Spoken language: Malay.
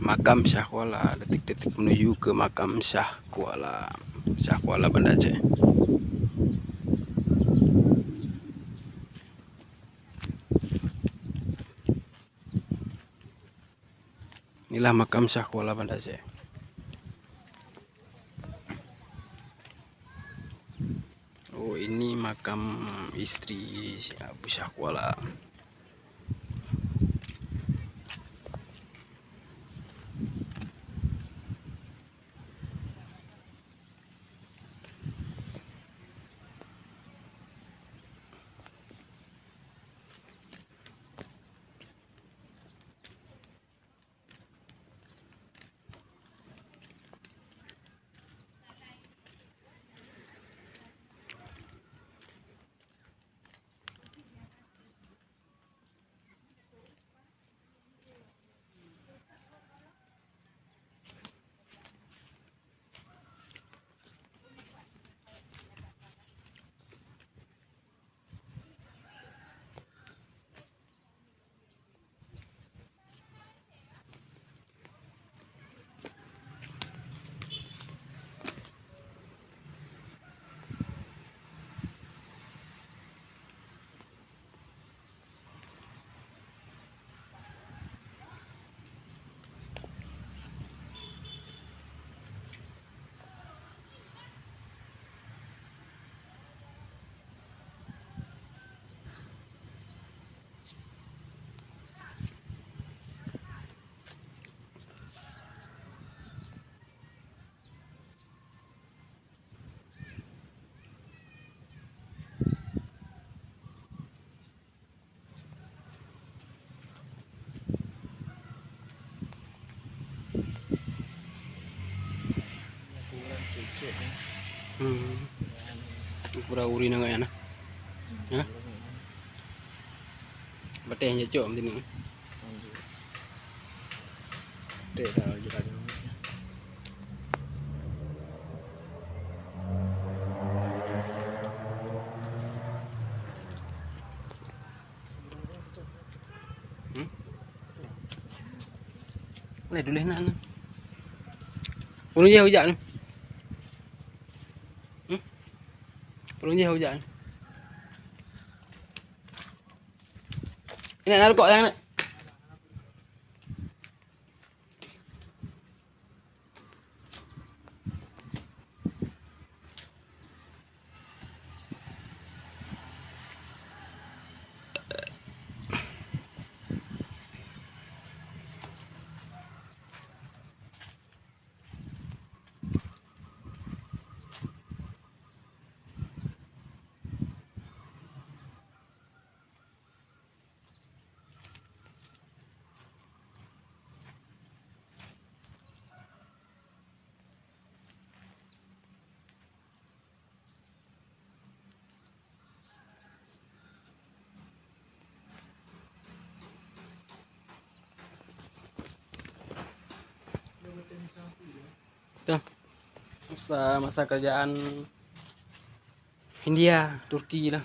makam Syah Kuala, detik-detik menuju ke makam Syah Kuala Banda Aceh. Inilah makam Syah Kuala Banda Aceh. Oh, ini makam istri Abu Syah Kuala. Pura uri na ngayon. Ha? Bateh yang cocok macam ni. Bateh dah jalan. Boleh dulu nak. Perlu je hujan ni. Perlu je hujan. Ini nak rokok jangan nak. Tuh, masa kerjaan India, Turki lah.